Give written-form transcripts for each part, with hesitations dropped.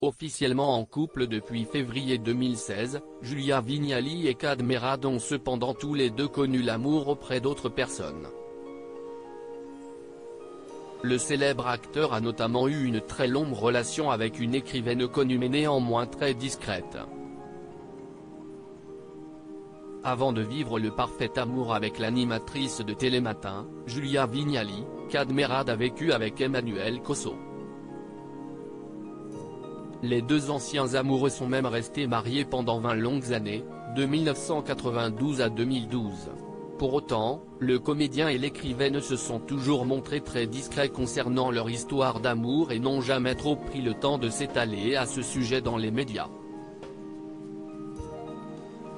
Officiellement en couple depuis février 2016, Julia Vignali et Kad Merad ont cependant tous les deux connu l'amour auprès d'autres personnes. Le célèbre acteur a notamment eu une très longue relation avec une écrivaine connue mais néanmoins très discrète. Avant de vivre le parfait amour avec l'animatrice de Télématin, Julia Vignali, Kad Merad a vécu avec Emmanuel Cosso. Les deux anciens amoureux sont même restés mariés pendant 20 longues années, de 1992 à 2012. Pour autant, le comédien et l'écrivaine se sont toujours montrés très discrets concernant leur histoire d'amour et n'ont jamais trop pris le temps de s'étaler à ce sujet dans les médias.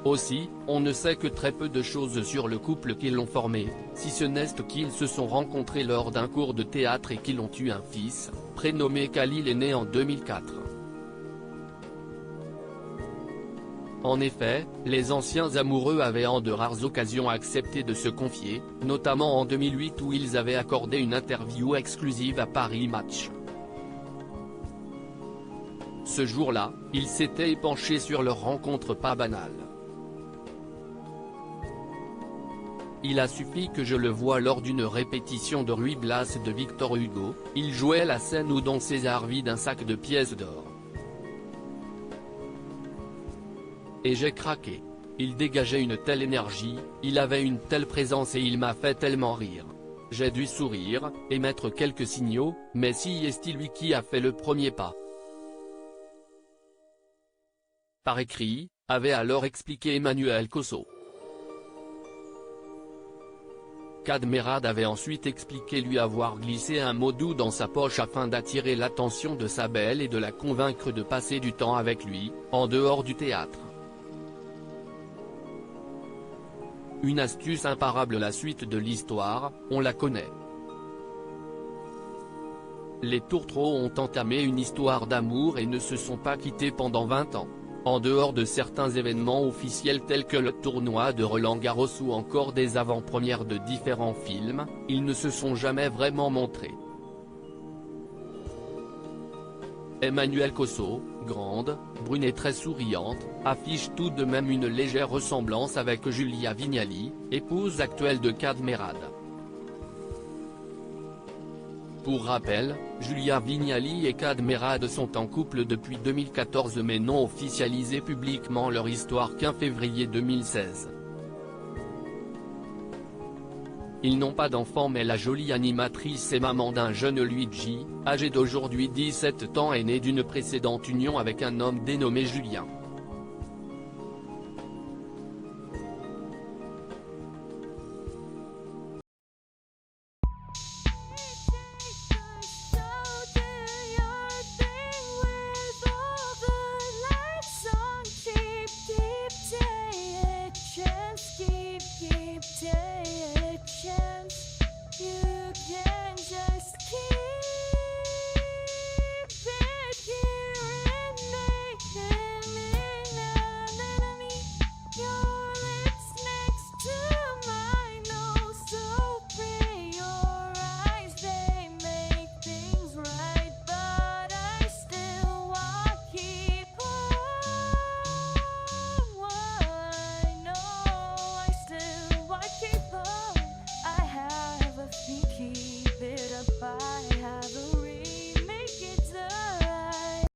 Aussi, on ne sait que très peu de choses sur le couple qu'ils ont formé, si ce n'est qu'ils se sont rencontrés lors d'un cours de théâtre et qu'ils ont eu un fils, prénommé Khalil et né en 2004. En effet, les anciens amoureux avaient en de rares occasions accepté de se confier, notamment en 2008 où ils avaient accordé une interview exclusive à Paris Match. Ce jour-là, ils s'étaient épanchés sur leur rencontre pas banale. Il a suffi que je le voie lors d'une répétition de Ruy Blas de Victor Hugo, il jouait la scène où Don César vide un sac de pièces d'or. Et j'ai craqué. Il dégageait une telle énergie, il avait une telle présence et il m'a fait tellement rire. J'ai dû sourire, et mettre quelques signaux, mais si est lui qui a fait le premier pas. Par écrit, avait alors expliqué Emmanuel Cosso. Kad Merad avait ensuite expliqué lui avoir glissé un mot doux dans sa poche afin d'attirer l'attention de sa belle et de la convaincre de passer du temps avec lui, en dehors du théâtre. Une astuce imparable. La suite de l'histoire, on la connaît. Les Tourtereaux ont entamé une histoire d'amour et ne se sont pas quittés pendant 20 ans. En dehors de certains événements officiels tels que le tournoi de Roland-Garros ou encore des avant-premières de différents films, ils ne se sont jamais vraiment montrés. Emmanuel Cosso, grande, brune et très souriante, affiche tout de même une légère ressemblance avec Julia Vignali, épouse actuelle de Kad Merad. Pour rappel, Julia Vignali et Kad Merad sont en couple depuis 2014 mais n'ont officialisé publiquement leur histoire qu'en février 2016. Ils n'ont pas d'enfant mais la jolie animatrice est maman d'un jeune Luigi, âgé d'aujourd'hui 17 ans et né d'une précédente union avec un homme dénommé Julien.